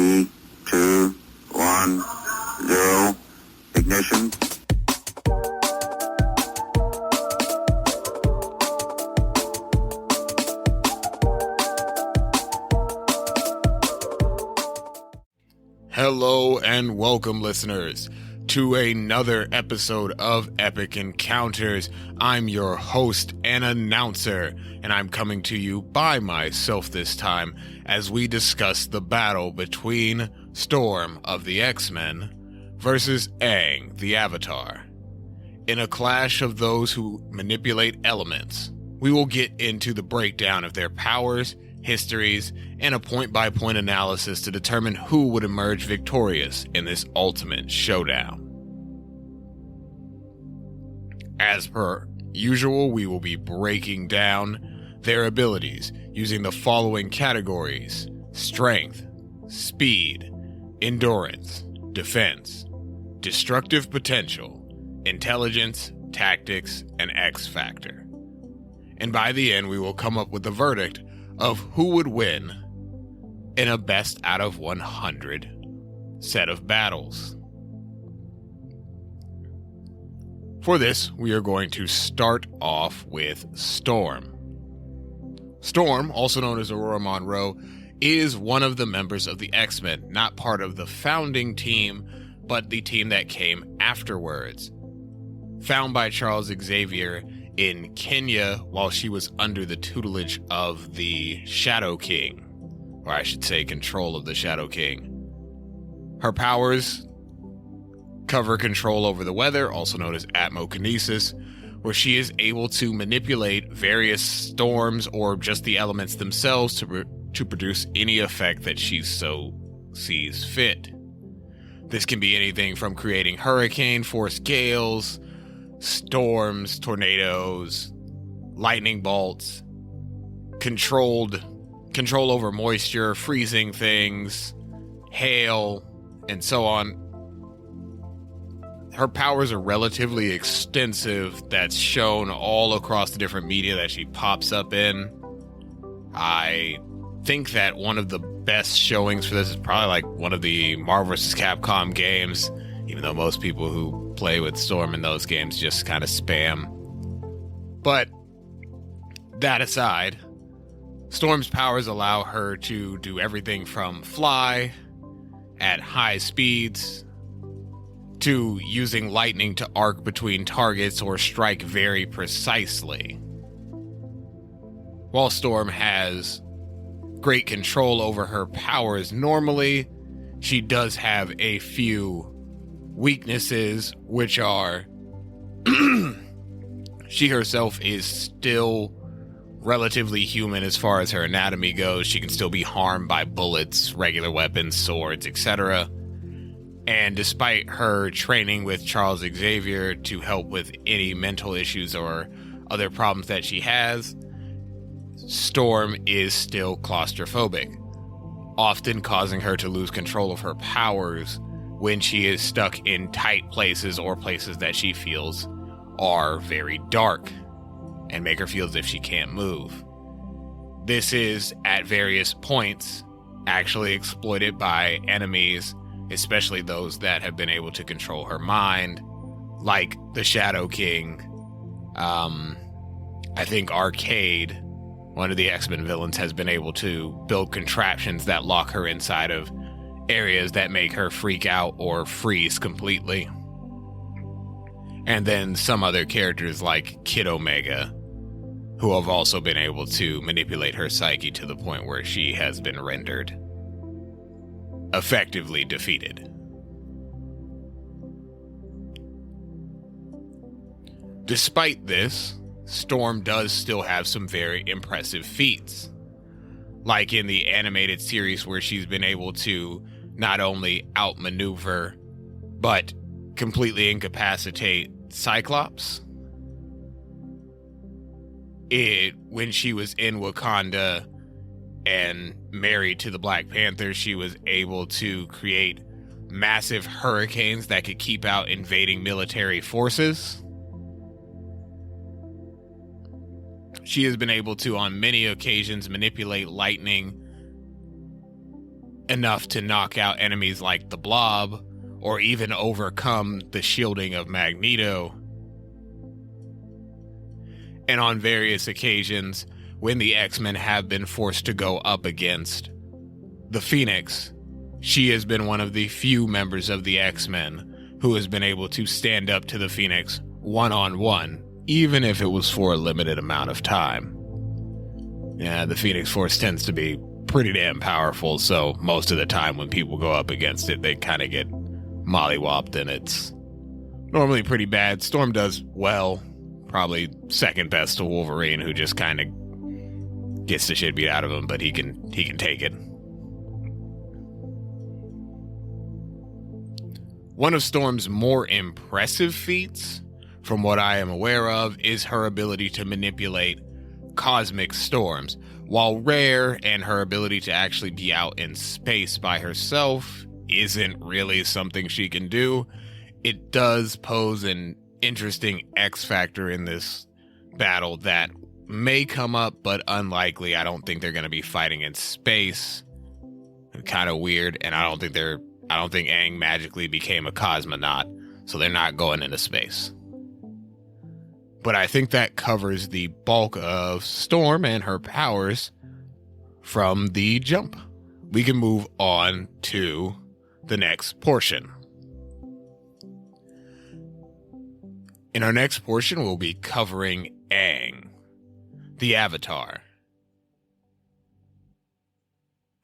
3, 2, 1, 0. Ignition. Hello and welcome, listeners, to another episode of Epic Encounters. I'm your host and announcer, and I'm coming to you by myself this time as we discuss the battle between Storm of the X-Men versus Aang, the Avatar. In a clash of those who manipulate elements, we will get into the breakdown of their powers, histories, and a point-by-point analysis to determine who would emerge victorious in this ultimate showdown. As per usual, we will be breaking down their abilities using the following categories: strength, speed, endurance, defense, destructive potential, intelligence, tactics, and X factor. And by the end, we will come up with the verdict of who would win in a best out of 100 set of battles. For this, we are going to start off with Storm. Storm, also known as Aurora Monroe, is one of the members of the X-Men, not part of the founding team, but the team that came afterwards. Found by Charles Xavier in Kenya while she was under the tutelage of the Shadow King, or I should say control of the Shadow King. Her powers cover control over the weather, also known as atmokinesis, where she is able to manipulate various storms or just the elements themselves to produce any effect that she so sees fit. This can be anything from creating hurricane force gales, storms, tornadoes, lightning bolts, control over moisture, freezing things, hail, and so on. Her powers are relatively extensive. That's shown all across the different media that she pops up in. I think that one of the best showings for this is probably like one of the Marvel vs. Capcom games, even though most people who play with Storm in those games just kind of spam. But that aside, Storm's powers allow her to do everything from fly at high speeds to using lightning to arc between targets or strike very precisely. While Storm has great control over her powers normally, she does have a few weaknesses, which are she herself is still relatively human as far as her anatomy goes. She can still be harmed by bullets, regular weapons, swords, etc. And despite her training with Charles Xavier to help with any mental issues or other problems that she has, Storm is still claustrophobic, often causing her to lose control of her powers when she is stuck in tight places or places that she feels are very dark and make her feel as if she can't move. This is, at various points, actually exploited by enemies, especially those that have been able to control her mind, like the Shadow King. I think Arcade, one of the X-Men villains, has been able to build contraptions that lock her inside of areas that make her freak out or freeze completely. And then some other characters like Kid Omega, who have also been able to manipulate her psyche to the point where she has been rendered effectively defeated. Despite this, Storm does still have some very impressive feats, like in the animated series where she's been able to not only outmaneuver, but completely incapacitate Cyclops. When she was in Wakanda and married to the Black Panther, she was able to create massive hurricanes that could keep out invading military forces. She has been able to, on many occasions, manipulate lightning enough to knock out enemies like the Blob, or even overcome the shielding of Magneto. And on various occasions, when the X-Men have been forced to go up against the Phoenix, she has been one of the few members of the X-Men who has been able to stand up to the Phoenix one-on-one, even if it was for a limited amount of time. Yeah, the Phoenix Force tends to be pretty damn powerful, so most of the time when people go up against it, they kind of get mollywopped, and it's normally pretty bad. Storm does well, probably second best to Wolverine, who just kind of gets the shit beat out of him, but he can take it. One of Storm's more impressive feats, from what I am aware of, is her ability to manipulate cosmic storms. While rare, and her ability to actually be out in space by herself isn't really something she can do, it does pose an interesting X factor in this battle that may come up, but unlikely. I don't think they're going to be fighting in space. Kind of weird, and I don't think Aang magically became a cosmonaut, so they're not going into space. But I think that covers the bulk of Storm and her powers from the jump. We can move on to the next portion. In our next portion, we'll be covering Aang, the Avatar.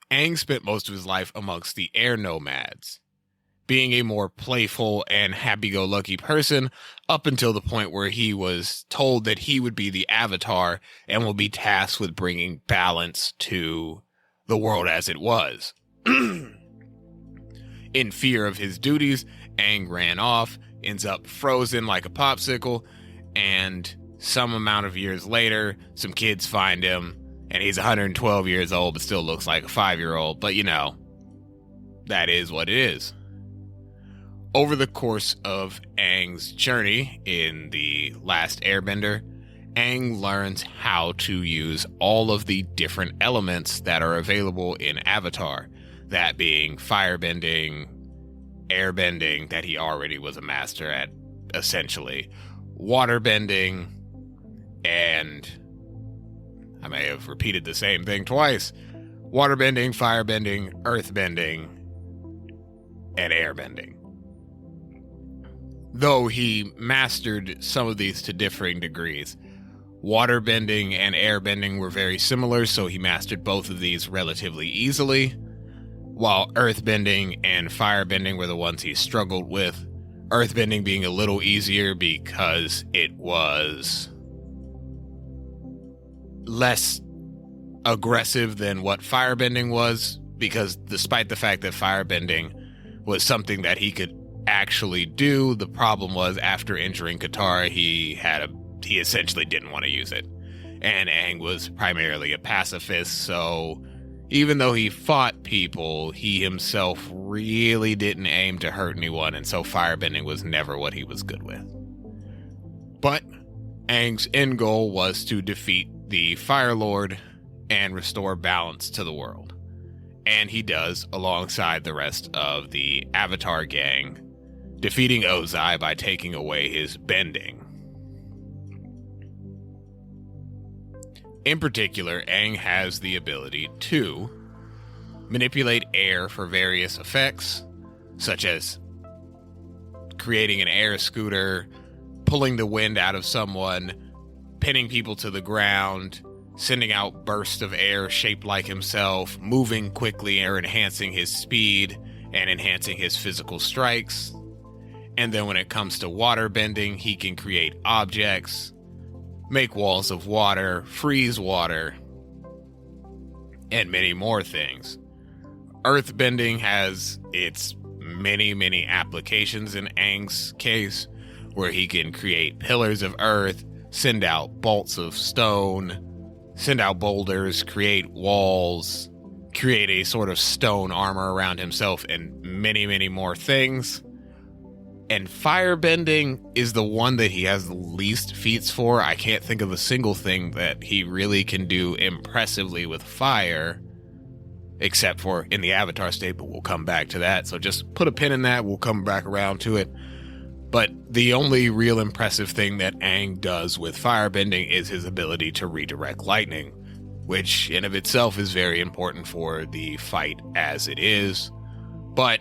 Aang spent most of his life amongst the air nomads, being a more playful and happy-go-lucky person up until the point where he was told that he would be the Avatar and will be tasked with bringing balance to the world as it was. In fear of his duties, Aang ran off, ends up frozen like a popsicle, and some amount of years later, some kids find him, and he's 112 years old but still looks like a 5-year-old, but you know, that is what it is. Over the course of Aang's journey in The Last Airbender, Aang learns how to use all of the different elements that are available in Avatar, that being firebending, airbending, that he already was a master at, essentially, waterbending, and I may have repeated the same thing twice, waterbending, firebending, earthbending, and airbending. Though he mastered some of these to differing degrees. Waterbending and airbending were very similar, so he mastered both of these relatively easily, while earthbending and firebending were the ones he struggled with. Earthbending being a little easier because it was less aggressive than what firebending was, because despite the fact that firebending was something that he could actually do, the problem was after injuring Katara, he essentially didn't want to use it. And Aang was primarily a pacifist, so even though he fought people, he himself really didn't aim to hurt anyone, and so firebending was never what he was good with. But Aang's end goal was to defeat the Fire Lord and restore balance to the world. And he does, alongside the rest of the Avatar gang, defeating Ozai by taking away his bending. In particular, Aang has the ability to manipulate air for various effects, such as creating an air scooter, pulling the wind out of someone, pinning people to the ground, sending out bursts of air shaped like himself, moving quickly or enhancing his speed and enhancing his physical strikes. And then when it comes to water bending, he can create objects, make walls of water, freeze water, and many more things. Earthbending has its many applications in Aang's case, where he can create pillars of earth, send out bolts of stone, send out boulders, create walls, create a sort of stone armor around himself, and many more things. And firebending is the one that he has the least feats for. I can't think of a single thing that he really can do impressively with fire. except for in the Avatar state, but we'll come back to that. So just put a pin in that. We'll come back around to it. But the only real impressive thing that Aang does with firebending is his ability to redirect lightning, which in of itself is very important for the fight as it is, but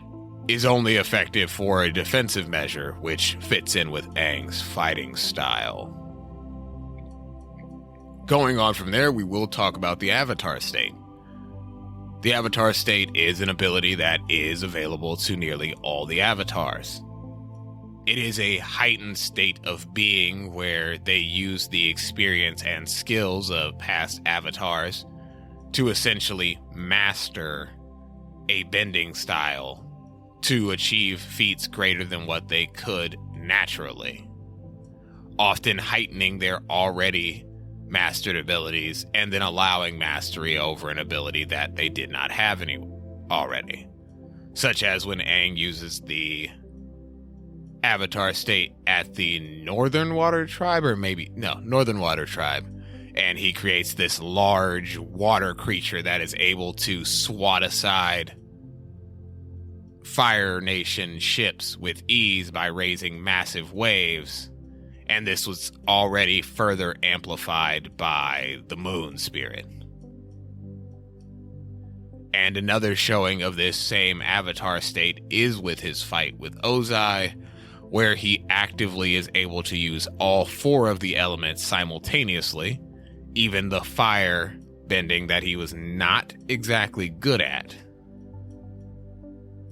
is only effective for a defensive measure, which fits in with Aang's fighting style. Going on from there, we will talk about the Avatar state. The Avatar state is an ability that is available to nearly all the avatars. It is a heightened state of being where they use the experience and skills of past avatars to essentially master a bending style to achieve feats greater than what they could naturally, often heightening their already mastered abilities and then allowing mastery over an ability that they did not have any already, such as when Aang uses the Avatar state at the Northern Water Tribe, Northern Water Tribe, and he creates this large water creature that is able to swat aside Fire Nation ships with ease by raising massive waves, and this was already further amplified by the Moon Spirit. And another showing of this same Avatar state is with his fight with Ozai, where he actively is able to use all four of the elements simultaneously, even the fire bending that he was not exactly good at.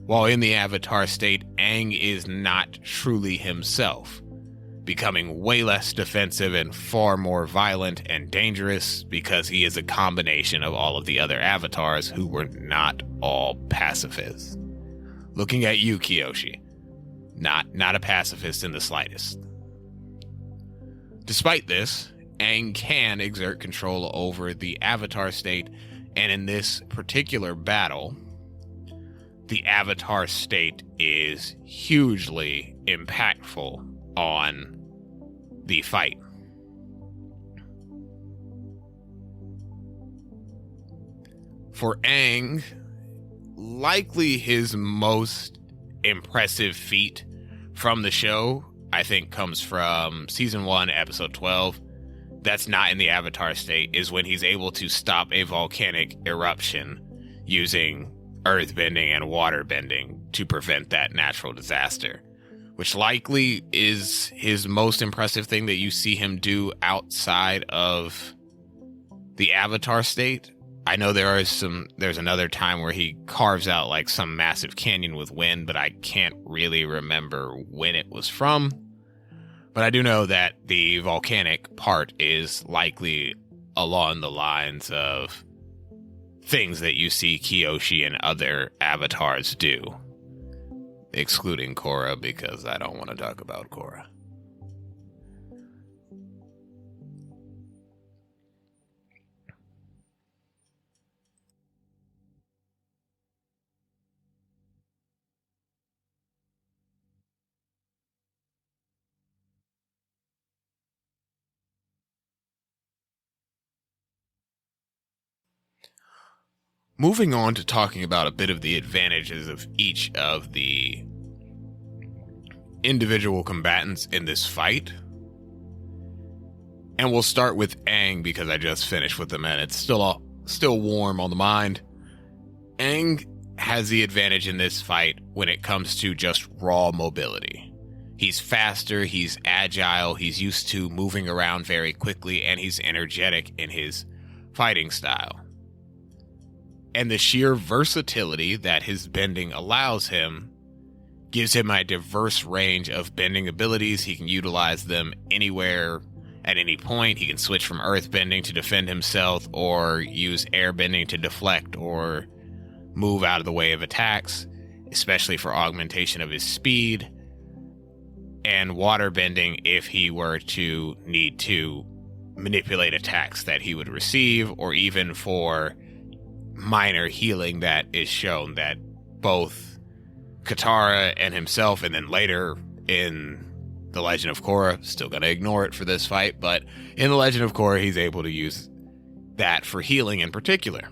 While in the Avatar state, Aang is not truly himself, becoming way less defensive and far more violent and dangerous because he is a combination of all of the other avatars who were not all pacifists. Looking at you, Kyoshi. Not a pacifist in the slightest. Despite this, Aang can exert control over the Avatar state, and in this particular battle, the Avatar state is hugely impactful on the fight. For Aang, likely his most impressive feat from the show, I think, comes from Season 1, Episode 12. That's not in the Avatar state, is when he's able to stop a volcanic eruption using earthbending and waterbending to prevent that natural disaster, which likely is his most impressive thing that you see him do outside of the Avatar state. I know there's another time where he carves out like some massive canyon with wind, but I can't really remember when it was from. But I do know that the volcanic part is likely along the lines of things that you see Kyoshi and other avatars do. Excluding Korra, because I don't want to talk about Korra. Moving on to talking about a bit of the advantages of each of the individual combatants in this fight. And we'll start with Aang because I just finished with him and it's still warm on the mind. Aang has the advantage in this fight when it comes to just raw mobility. He's faster, he's agile, he's used to moving around very quickly, and he's energetic in his fighting style. And the sheer versatility that his bending allows him gives him a diverse range of bending abilities. He can utilize them anywhere at any point. He can switch from earth bending to defend himself, or use air bending to deflect or move out of the way of attacks, especially for augmentation of his speed, and water bending if he were to need to manipulate attacks that he would receive, or even for minor healing that is shown that both Katara and himself, and then later in the Legend of Korra, still gonna ignore it for this fight, but in the Legend of Korra he's able to use that for healing in particular.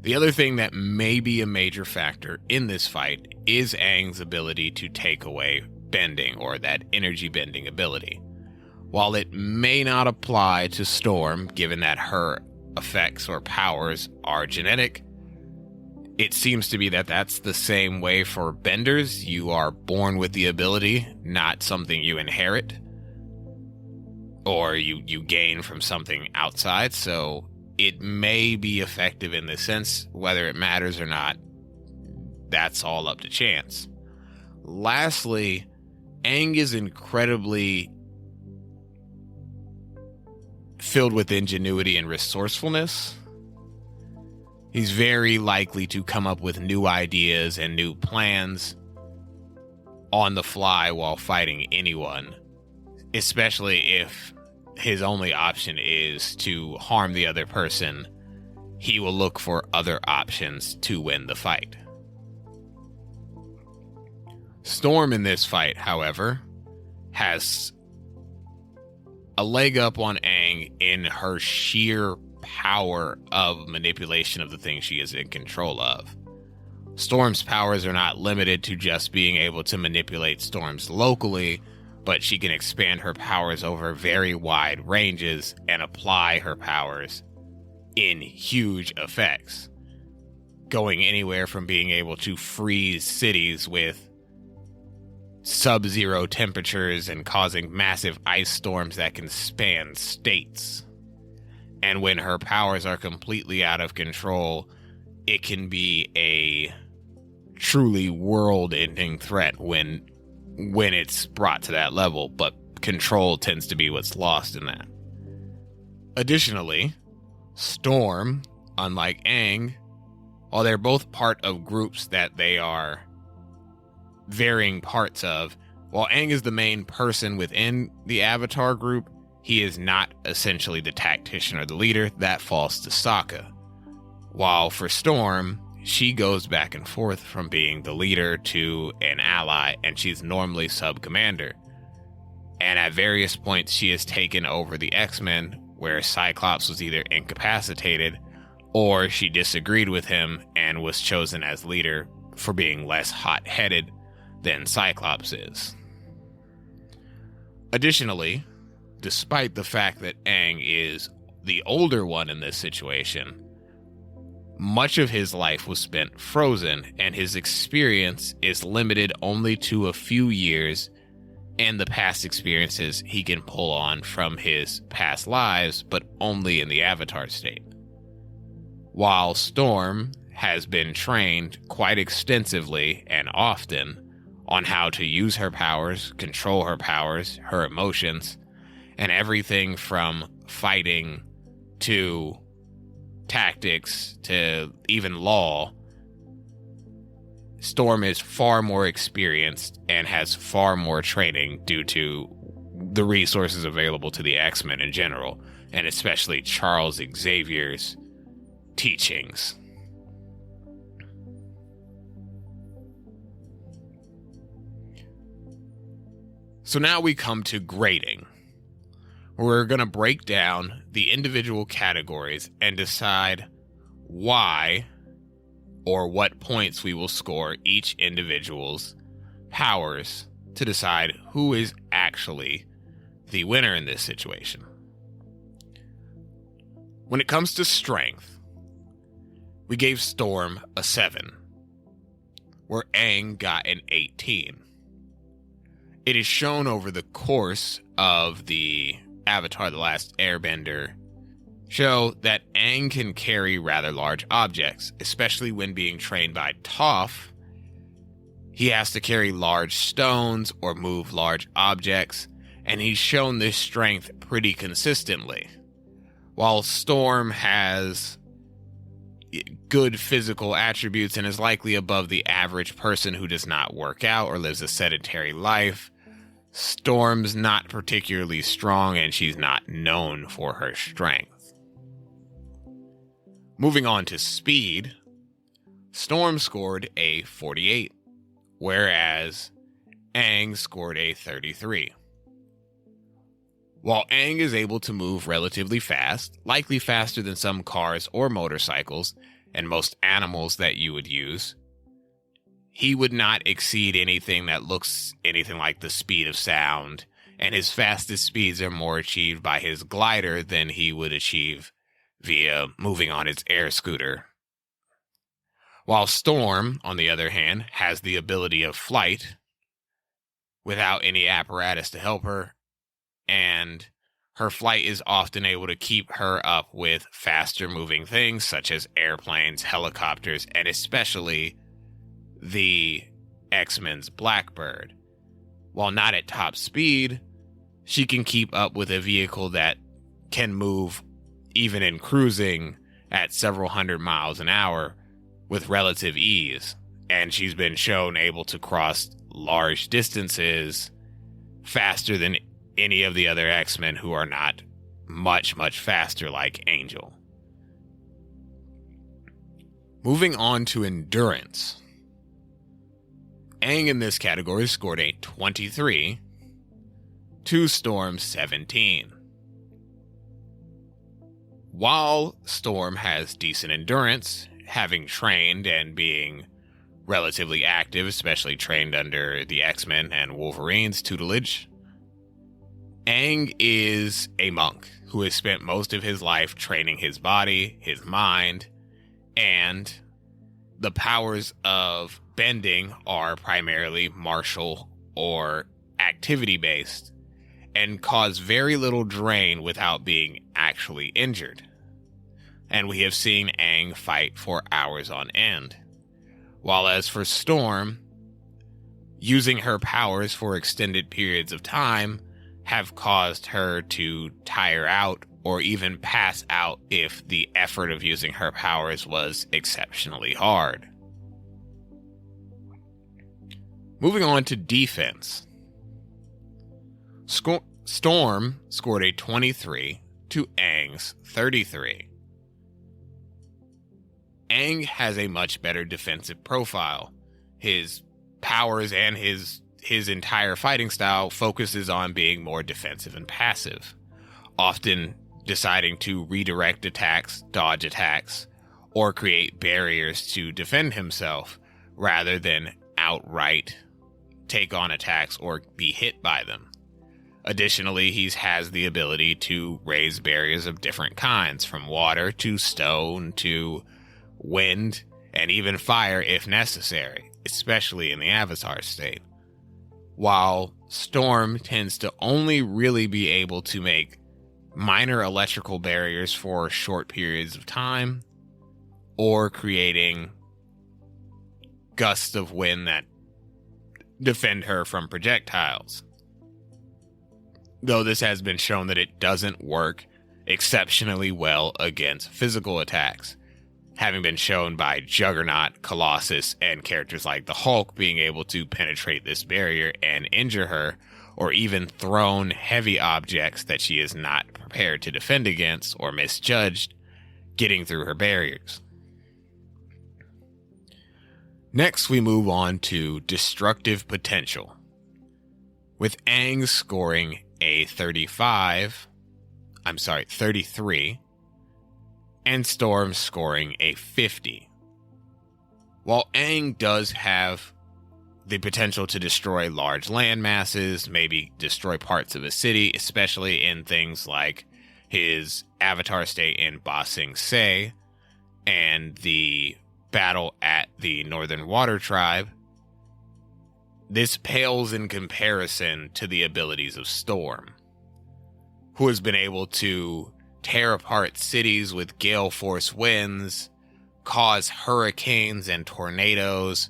The other thing that may be a major factor in this fight is Aang's ability to take away bending, or that energy bending ability. While it may not apply to Storm, given that her effects or powers are genetic, it seems to be that that's the same way for benders. You are born with the ability, not something you inherit or you gain from something outside. So it may be effective in this sense. Whether it matters or not, that's all up to chance. Lastly, Aang is incredibly filled with ingenuity and resourcefulness. He's very likely to come up with new ideas and new plans on the fly while fighting anyone, especially if his only option is to harm the other person. He will look for other options to win the fight. Storm in this fight, however, has a leg up on Aang in her sheer power of manipulation of the things she is in control of. Storm's powers are not limited to just being able to manipulate storms locally, but she can expand her powers over very wide ranges and apply her powers in huge effects, going anywhere from being able to freeze cities with sub-zero temperatures and causing massive ice storms that can span states. And when her powers are completely out of control, it can be a truly world-ending threat when it's brought to that level, but control tends to be what's lost in that. Additionally, Storm, unlike Aang, while they're both part of groups that they are varying parts of, while Aang is the main person within the Avatar group, he is not essentially the tactician or the leader. That falls to Sokka. While for Storm, she goes back and forth from being the leader to an ally, and she's normally sub-commander. And at various points, she has taken over the X-Men, where Cyclops was either incapacitated, or she disagreed with him and was chosen as leader for being less hot-headed than Cyclops is. Additionally, despite the fact that Aang is the older one in this situation, much of his life was spent frozen, and his experience is limited only to a few years and the past experiences he can pull on from his past lives, but only in the Avatar state. While Storm has been trained quite extensively and often on how to use her powers, control her powers, her emotions, and everything from fighting to tactics to even law, Storm is far more experienced and has far more training due to the resources available to the X-Men in general, and especially Charles Xavier's teachings. So now we come to grading. We're going to break down the individual categories and decide why or what points we will score each individual's powers to decide who is actually the winner in this situation. When it comes to strength, we gave Storm a 7, where Aang got an 18. It is shown over the course of the Avatar: The Last Airbender show that Aang can carry rather large objects, especially when being trained by Toph. He has to carry large stones or move large objects, and he's shown this strength pretty consistently. While Storm has good physical attributes and is likely above the average person who does not work out or lives a sedentary life, Storm's not particularly strong, and she's not known for her strength. Moving on to speed, Storm scored a 48, whereas Aang scored a 33. While Aang is able to move relatively fast, likely faster than some cars or motorcycles, and most animals that you would use. He would not exceed anything that looks anything like the speed of sound, and his fastest speeds are more achieved by his glider than he would achieve via moving on his air scooter. While Storm, on the other hand, has the ability of flight without any apparatus to help her, and her flight is often able to keep her up with faster moving things such as airplanes, helicopters, and especially the X-Men's Blackbird. While not at top speed, she can keep up with a vehicle that can move even in cruising at several hundred miles an hour with relative ease, and she's been shown able to cross large distances faster than any of the other X-Men who are not much faster, like Angel. Moving on to endurance. Aang in this category scored a 23 to Storm's 17. While Storm has decent endurance, having trained and being relatively active, especially trained under the X-Men and Wolverine's tutelage, Aang is a monk who has spent most of his life training his body, his mind, and the powers of bending are primarily martial or activity-based and cause very little drain without being actually injured. And we have seen Aang fight for hours on end. While as for Storm, using her powers for extended periods of time have caused her to tire out or even pass out if the effort of using her powers was exceptionally hard. Moving on to defense. Storm scored a 23 to Aang's 33. Aang has a much better defensive profile. His powers and his entire fighting style focuses on being more defensive and passive, often deciding to redirect attacks, dodge attacks, or create barriers to defend himself rather than outright take on attacks or be hit by them. Additionally, he has the ability to raise barriers of different kinds, from water to stone to wind and even fire if necessary, especially in the Avatar state. While Storm tends to only really be able to make minor electrical barriers for short periods of time, or creating gusts of wind that defend her from projectiles. Though this has been shown that it doesn't work exceptionally well against physical attacks, having been shown by Juggernaut, Colossus, and characters like the Hulk being able to penetrate this barrier and injure her, or even thrown heavy objects that she is not prepared to defend against or misjudged, getting through her barriers. Next, we move on to destructive potential, with Aang scoring a 33, and Storm scoring a 50. While Aang does have the potential to destroy large land masses, maybe destroy parts of a city, especially in things like his Avatar state in Ba Sing Se and the battle at the Northern Water Tribe, this pales in comparison to the abilities of Storm, who has been able to tear apart cities with gale force winds, cause hurricanes and tornadoes,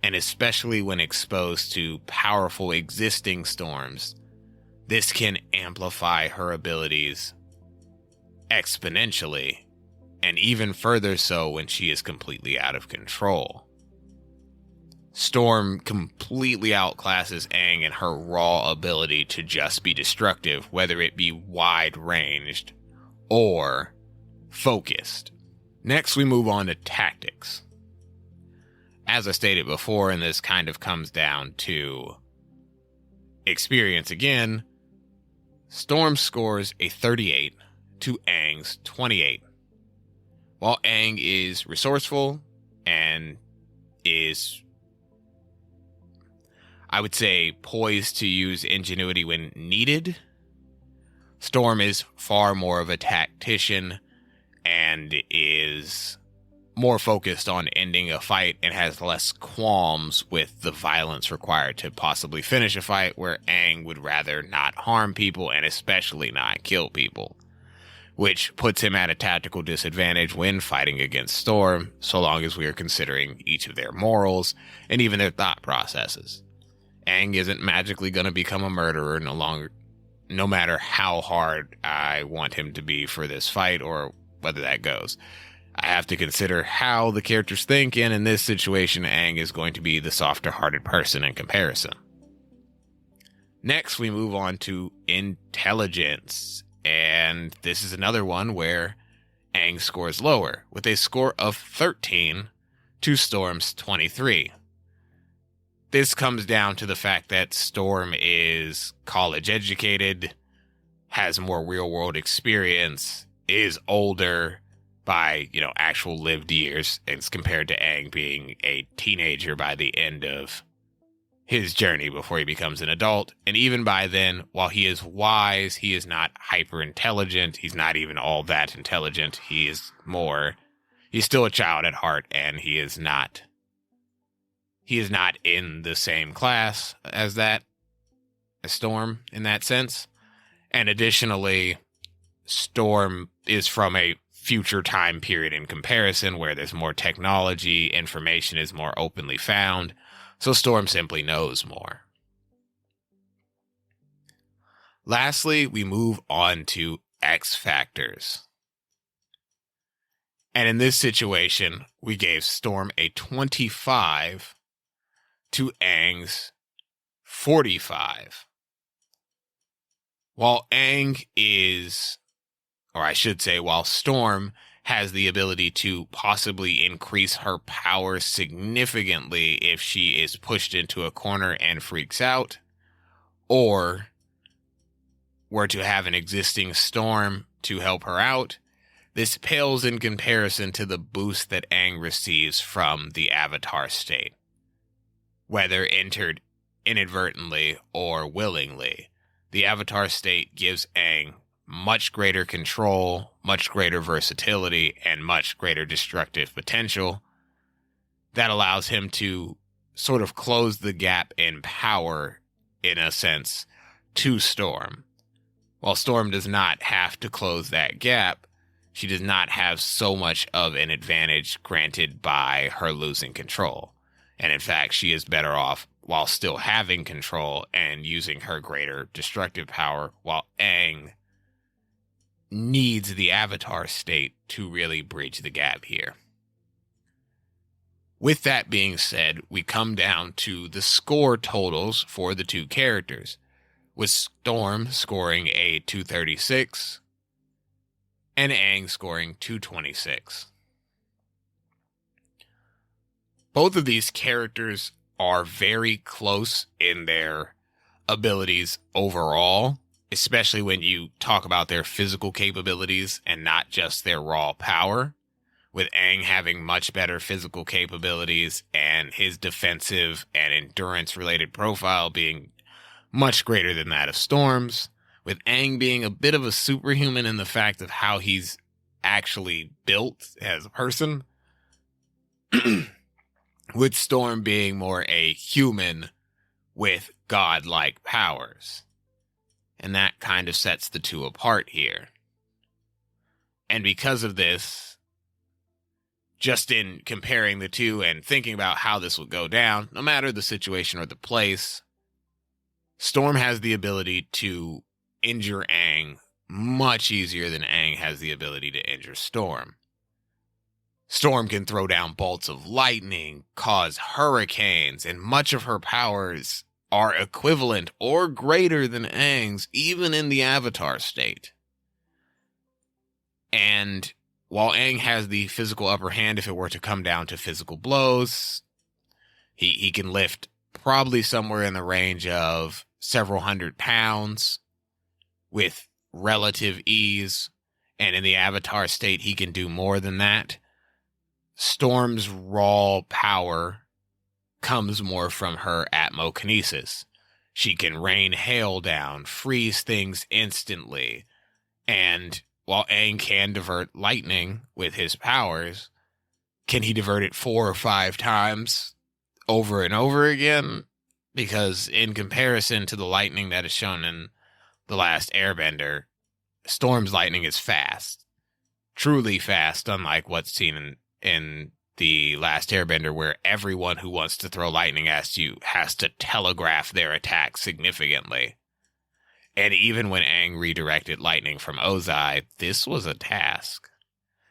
and especially when exposed to powerful existing storms, this can amplify her abilities exponentially, and even further so when she is completely out of control. Storm completely outclasses Aang in her raw ability to just be destructive, whether it be wide-ranged or focused. Next, we move on to tactics. As I stated before, and this kind of comes down to experience again, Storm scores a 38 to Aang's 28. While Aang is resourceful and is, I would say, poised to use ingenuity when needed, Storm is far more of a tactician and is more focused on ending a fight and has less qualms with the violence required to possibly finish a fight, where Aang would rather not harm people and especially not kill people, which puts him at a tactical disadvantage when fighting against Storm, so long as we are considering each of their morals and even their thought processes. Aang isn't magically going to become a murderer no matter how hard I want him to be for this fight or whether that goes. I have to consider how the characters think, and in this situation, Aang is going to be the softer-hearted person in comparison. Next, we move on to intelligence, and this is another one where Aang scores lower, with a score of 13 to Storm's 23. This comes down to the fact that Storm is college-educated, has more real-world experience, is older by, actual lived years, as compared to Aang being a teenager by the end of his journey before he becomes an adult. And even by then, while he is wise, he is not hyper-intelligent. He's not even all that intelligent. He's still a child at heart, and he is not in the same class as Storm in that sense. And additionally, Storm is from a future time period in comparison where there's more technology, information is more openly found, so Storm simply knows more. Lastly, we move on to X factors. And in this situation, we gave Storm a 25 to Aang's 45. While while Storm has the ability to possibly increase her power significantly if she is pushed into a corner and freaks out, or were to have an existing Storm to help her out, this pales in comparison to the boost that Aang receives from the Avatar state, whether entered inadvertently or willingly. The Avatar state gives Aang much greater control, much greater versatility, and much greater destructive potential that allows him to sort of close the gap in power, in a sense, to Storm. While Storm does not have to close that gap, she does not have so much of an advantage granted by her losing control. And in fact, she is better off while still having control and using her greater destructive power, while Aang needs the Avatar state to really bridge the gap here. With that being said, we come down to the score totals for the two characters, with Storm scoring a 236 and Aang scoring 226. Both of these characters are very close in their abilities overall, especially when you talk about their physical capabilities and not just their raw power, with Aang having much better physical capabilities and his defensive and endurance-related profile being much greater than that of Storm's, with Aang being a bit of a superhuman in the fact of how he's actually built as a person, with Storm being more a human with godlike powers. And that kind of sets the two apart here. And because of this, just in comparing the two and thinking about how this will go down, no matter the situation or the place, Storm has the ability to injure Aang much easier than Aang has the ability to injure Storm. Storm can throw down bolts of lightning, cause hurricanes, and much of her powers are equivalent or greater than Aang's, even in the Avatar state. And while Aang has the physical upper hand if it were to come down to physical blows, he can lift probably somewhere in the range of several hundred pounds with relative ease, And in the Avatar state, he can do more than that. Storm's raw power comes more from her atmokinesis. She can rain hail down, freeze things instantly. And while Aang can divert lightning with his powers, can he divert it 4 or 5 times over and over again? Because in comparison to the lightning that is shown in The Last Airbender, Storm's lightning is fast. Truly fast, unlike what's seen in The Last Airbender, where everyone who wants to throw lightning at you has to telegraph their attack significantly. And even when Aang redirected lightning from Ozai, this was a task.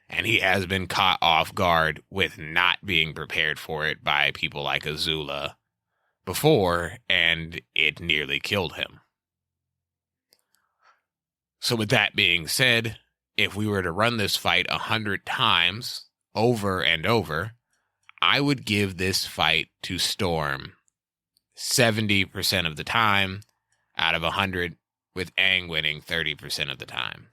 And he has been caught off guard with not being prepared for it by people like Azula before, and it nearly killed him. So with that being said, if we were to run this fight 100 times, over and over, I would give this fight to Storm 70% of the time out of 100, with Aang winning 30% of the time.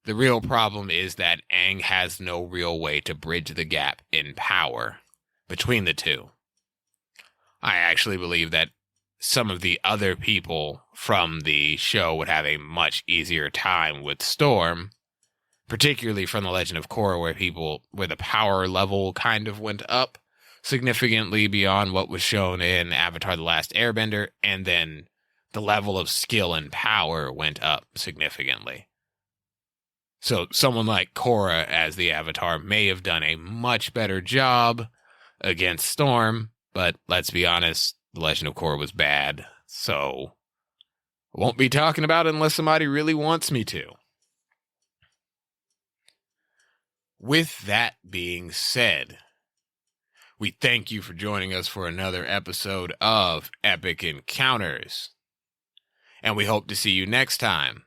The real problem is that Aang has no real way to bridge the gap in power between the two. I actually believe that some of the other people from the show would have a much easier time with Storm, particularly from the Legend of Korra, where the power level kind of went up significantly beyond what was shown in Avatar: The Last Airbender, and then the level of skill and power went up significantly. So someone like Korra as the Avatar may have done a much better job against Storm, but let's be honest, The Legend of Korra was bad, so I won't be talking about it unless somebody really wants me to. With that being said, we thank you for joining us for another episode of Epic Encounters, and we hope to see you next time.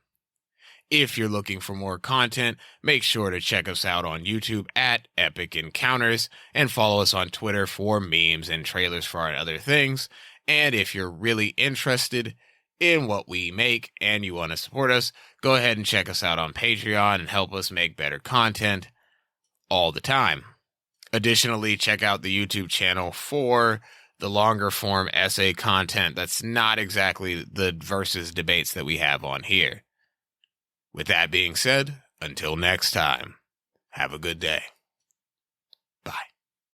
If you're looking for more content, make sure to check us out on YouTube at Epic Encounters and follow us on Twitter for memes and trailers for our other things. And if you're really interested in what we make and you want to support us, go ahead and check us out on Patreon and help us make better content all the time. Additionally, check out the YouTube channel for the longer form essay content that's not exactly the versus debates that we have on here. With that being said, until next time, have a good day.